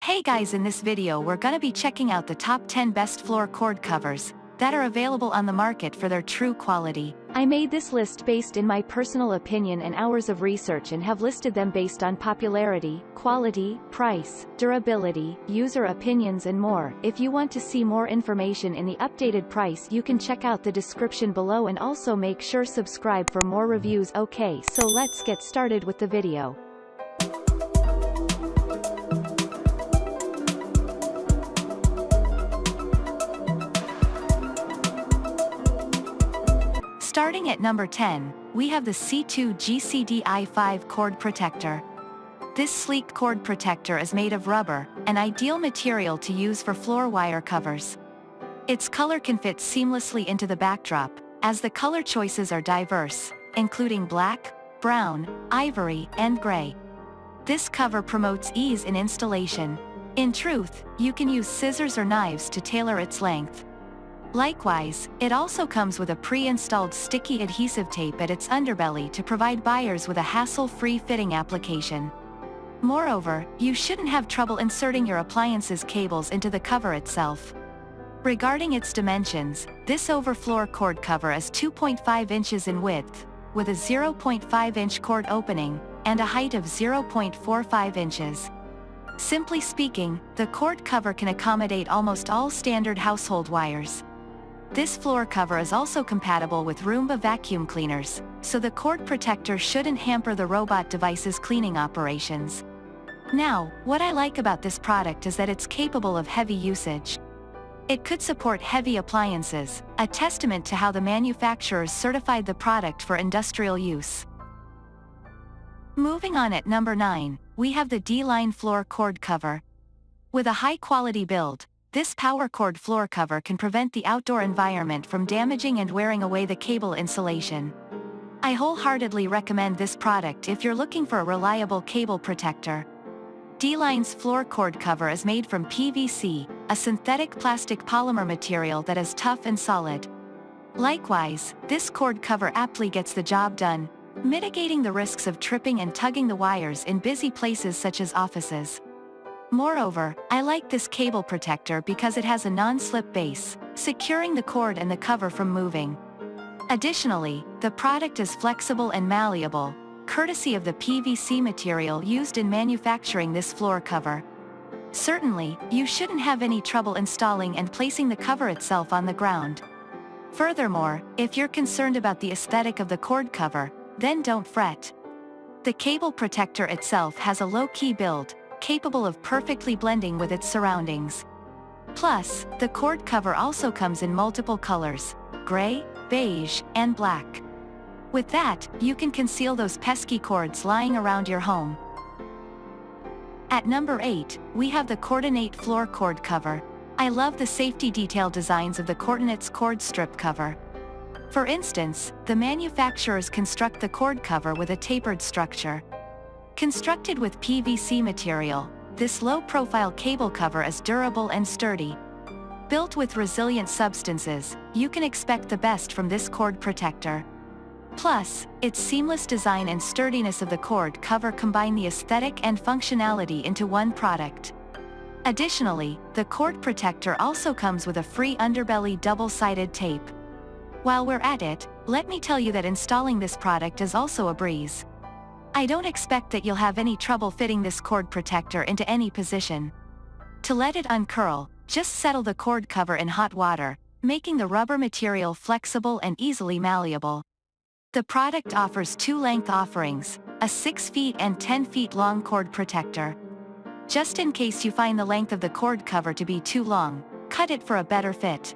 Hey guys, in this video we're gonna be checking out the top 10 best floor cord covers that are available on the market for their true quality. I made this list based in my personal opinion and hours of research and have listed them based on popularity, quality, price, durability, user opinions and more. If you want to see more information in the updated price, you can check out the description below and also make sure subscribe for more reviews. Okay, so let's get started with the video. Starting at number 10, we have the C2 GCD I5 Cord Protector. This sleek cord protector is made of rubber, an ideal material to use for floor wire covers. Its color can fit seamlessly into the backdrop, as the color choices are diverse, including black, brown, ivory, and gray. This cover promotes ease in installation. In truth, you can use scissors or knives to tailor its length. Likewise, it also comes with a pre-installed sticky adhesive tape at its underbelly to provide buyers with a hassle-free fitting application. Moreover, you shouldn't have trouble inserting your appliance's cables into the cover itself. Regarding its dimensions, this Overfloor cord cover is 2.5 inches in width, with a 0.5-inch cord opening, and a height of 0.45 inches. Simply speaking, the cord cover can accommodate almost all standard household wires. This floor cover is also compatible with Roomba vacuum cleaners, so the cord protector shouldn't hamper the robot device's cleaning operations. Now, what I like about this product is that it's capable of heavy usage. It could support heavy appliances, a testament to how the manufacturers certified the product for industrial use. Moving on at number 9, we have the DLine floor cord cover. With a high-quality build, this power cord floor cover can prevent the outdoor environment from damaging and wearing away the cable insulation. I wholeheartedly recommend this product if you're looking for a reliable cable protector. DLine's floor cord cover is made from PVC, a synthetic plastic polymer material that is tough and solid. Likewise, this cord cover aptly gets the job done, mitigating the risks of tripping and tugging the wires in busy places such as offices. Moreover, I like this cable protector because it has a non-slip base, securing the cord and the cover from moving. Additionally, the product is flexible and malleable, courtesy of the PVC material used in manufacturing this floor cover. Certainly, you shouldn't have any trouble installing and placing the cover itself on the ground. Furthermore, if you're concerned about the aesthetic of the cord cover, then don't fret. The cable protector itself has a low-key build, capable of perfectly blending with its surroundings. Plus, the cord cover also comes in multiple colors: gray, beige, and black. With that, you can conceal those pesky cords lying around your home. At number 8, we have the Coordinate floor cord cover. I love the safety detail designs of the Coordinate's cord strip cover. For instance, the manufacturers construct the cord cover with a tapered structure. Constructed with PVC material, this low-profile cable cover is durable and sturdy. Built with resilient substances, you can expect the best from this cord protector. Plus, its seamless design and sturdiness of the cord cover combine the aesthetic and functionality into one product. Additionally, the cord protector also comes with a free underbelly double-sided tape. While we're at it, let me tell you that installing this product is also a breeze. I don't expect that you'll have any trouble fitting this cord protector into any position. To let it uncurl, just settle the cord cover in hot water, making the rubber material flexible and easily malleable. The product offers two length offerings, a 6 feet and 10 feet long cord protector. Just in case you find the length of the cord cover to be too long, cut it for a better fit.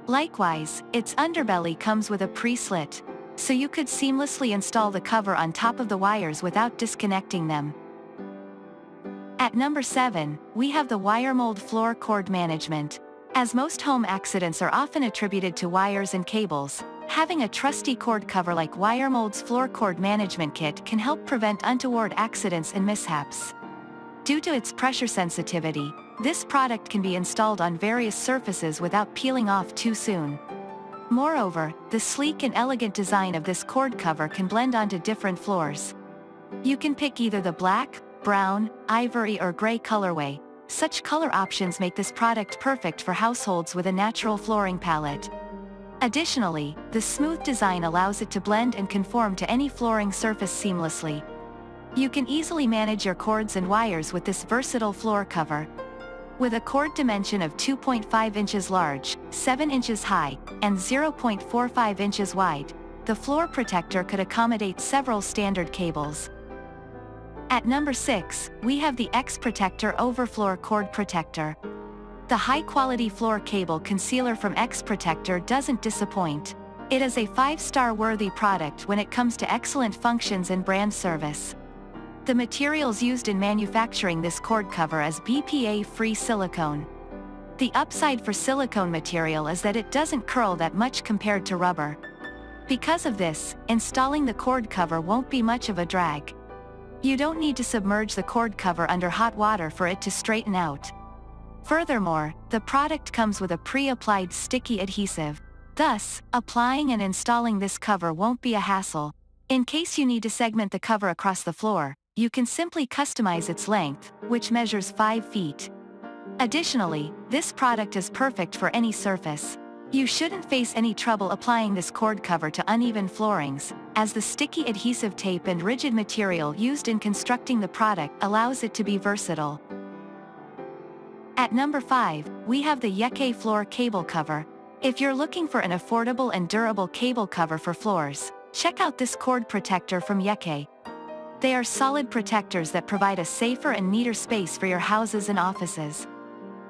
Likewise, its underbelly comes with a pre-slit, so you could seamlessly install the cover on top of the wires without disconnecting them. At number 7, we have the Wire Mold Floor Cord Management. As most home accidents are often attributed to wires and cables, having a trusty cord cover like Wire Mold's Floor Cord Management Kit can help prevent untoward accidents and mishaps. Due to its pressure sensitivity, this product can be installed on various surfaces without peeling off too soon. Moreover, the sleek and elegant design of this cord cover can blend onto different floors. You can pick either the black, brown, ivory or gray colorway, such color options make this product perfect for households with a natural flooring palette. Additionally, the smooth design allows it to blend and conform to any flooring surface seamlessly. You can easily manage your cords and wires with this versatile floor cover. With a cord dimension of 2.5 inches large, 7 inches high, and 0.45 inches wide, the floor protector could accommodate several standard cables. At number 6, we have the X-Protector Overfloor Cord Protector. The high-quality floor cable concealer from X-Protector doesn't disappoint. It is a 5-star worthy product when it comes to excellent functions and brand service. The materials used in manufacturing this cord cover is BPA-free silicone. The upside for silicone material is that it doesn't curl that much compared to rubber. Because of this, installing the cord cover won't be much of a drag. You don't need to submerge the cord cover under hot water for it to straighten out. Furthermore, the product comes with a pre-applied sticky adhesive. Thus, applying and installing this cover won't be a hassle. In case you need to segment the cover across the floor, you can simply customize its length, which measures 5 feet. Additionally, this product is perfect for any surface. You shouldn't face any trouble applying this cord cover to uneven floorings, as the sticky adhesive tape and rigid material used in constructing the product allows it to be versatile. At number 5, we have the EEP Floor Cable Cover. If you're looking for an affordable and durable cable cover for floors, check out this cord protector from EEP. They are solid protectors that provide a safer and neater space for your houses and offices.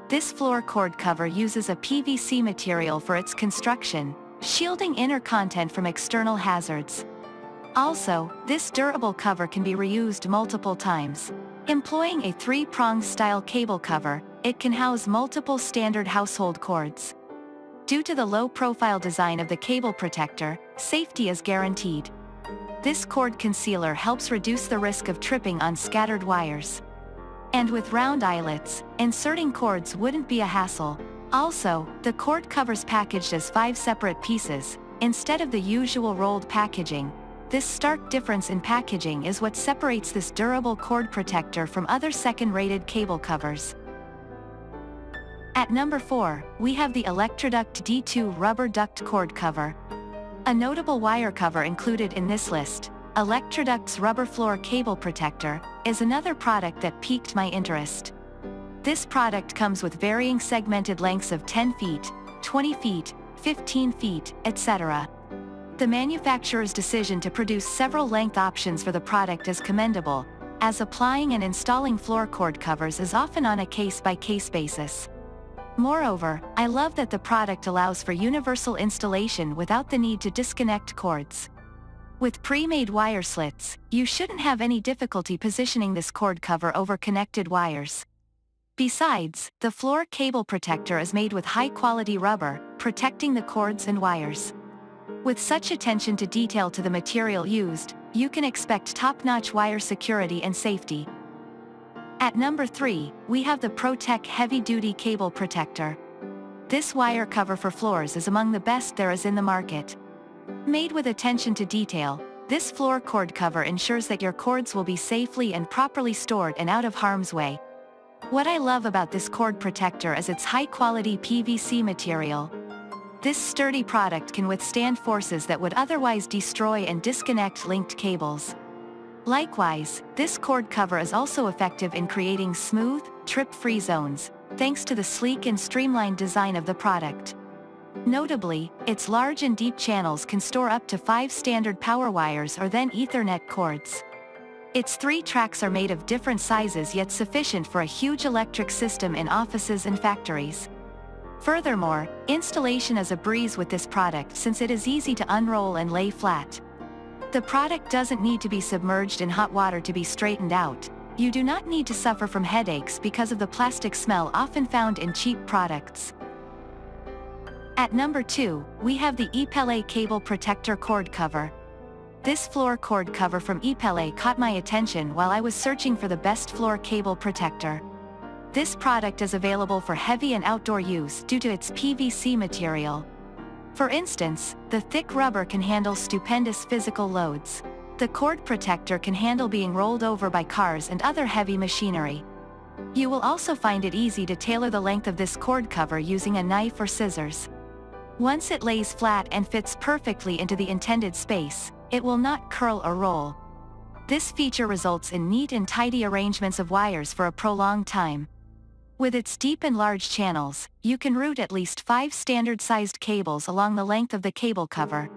This floor cord cover uses a PVC material for its construction, shielding inner content from external hazards. Also, this durable cover can be reused multiple times. Employing a 3-prong style cable cover, it can house multiple standard household cords. Due to the low-profile design of the cable protector, safety is guaranteed. This cord concealer helps reduce the risk of tripping on scattered wires. And with round eyelets, inserting cords wouldn't be a hassle. Also, the cord cover's packaged as 5 separate pieces, instead of the usual rolled packaging. This stark difference in packaging is what separates this durable cord protector from other second-rated cable covers. At number 4, we have the Electroduct D2 Rubber Duct Cord Cover. A notable wire cover included in this list, Electroduct's Rubber Floor Cable Protector, is another product that piqued my interest. This product comes with varying segmented lengths of 10 feet, 20 feet, 15 feet, etc. The manufacturer's decision to produce several length options for the product is commendable, as applying and installing floor cord covers is often on a case-by-case basis. Moreover, I love that the product allows for universal installation without the need to disconnect cords. With pre-made wire slits, you shouldn't have any difficulty positioning this cord cover over connected wires. Besides, the floor cable protector is made with high-quality rubber, protecting the cords and wires. With such attention to detail to the material used, you can expect top-notch wire security and safety. At number 3, we have the Protech Heavy-Duty Cable Protector. This wire cover for floors is among the best there is in the market. Made with attention to detail, this floor cord cover ensures that your cords will be safely and properly stored and out of harm's way. What I love about this cord protector is its high-quality PVC material. This sturdy product can withstand forces that would otherwise destroy and disconnect linked cables. Likewise, this cord cover is also effective in creating smooth, trip-free zones, thanks to the sleek and streamlined design of the product. Notably, its large and deep channels can store up to 5 standard power wires or then Ethernet cords. Its 3 tracks are made of different sizes yet sufficient for a huge electric system in offices and factories. Furthermore, installation is a breeze with this product since it is easy to unroll and lay flat. The product doesn't need to be submerged in hot water to be straightened out. You do not need to suffer from headaches because of the plastic smell often found in cheap products. At number 2, we have the EEP Cable Protector Cord Cover. This floor cord cover from EEP caught my attention while I was searching for the best floor cable protector. This product is available for heavy and outdoor use due to its PVC material. For instance, the thick rubber can handle stupendous physical loads. The cord protector can handle being rolled over by cars and other heavy machinery. You will also find it easy to tailor the length of this cord cover using a knife or scissors. Once it lays flat and fits perfectly into the intended space, it will not curl or roll. This feature results in neat and tidy arrangements of wires for a prolonged time. With its deep and large channels, you can route at least 5 standard-sized cables along the length of the cable cover.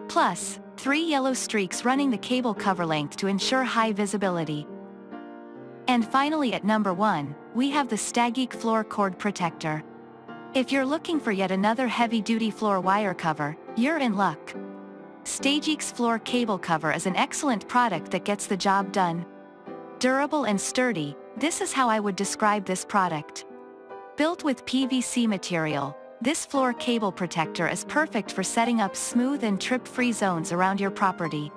Plus, 3 yellow streaks running the cable cover length to ensure high visibility. And finally at number 1, we have the Stageek Floor Cord Protector. If you're looking for yet another heavy-duty floor wire cover, you're in luck. Stageek's floor cable cover is an excellent product that gets the job done. Durable and sturdy, this is how I would describe this product. Built with PVC material, this floor cable protector is perfect for setting up smooth and trip-free zones around your property.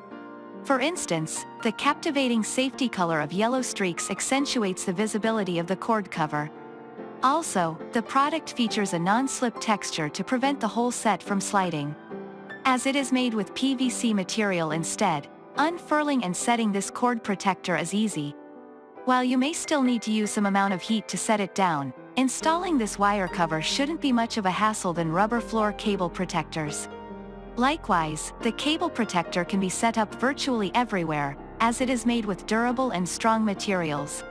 For instance, the captivating safety color of yellow streaks accentuates the visibility of the cord cover. Also, the product features a non-slip texture to prevent the whole set from sliding. As it is made with PVC material instead, unfurling and setting this cord protector is easy. While you may still need to use some amount of heat to set it down, installing this wire cover shouldn't be much of a hassle than rubber floor cable protectors. Likewise, the cable protector can be set up virtually everywhere, as it is made with durable and strong materials.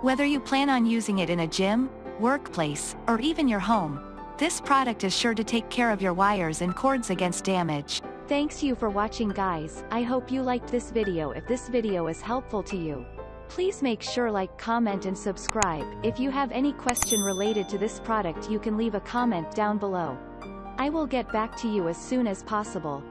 Whether you plan on using it in a gym, workplace, or even your home, this product is sure to take care of your wires and cords against damage. Thanks you for watching, guys. I hope you liked this video. If this video is helpful to you, please make sure like, comment and subscribe. If you have any question related to this product, you can leave a comment down below. I will get back to you as soon as possible.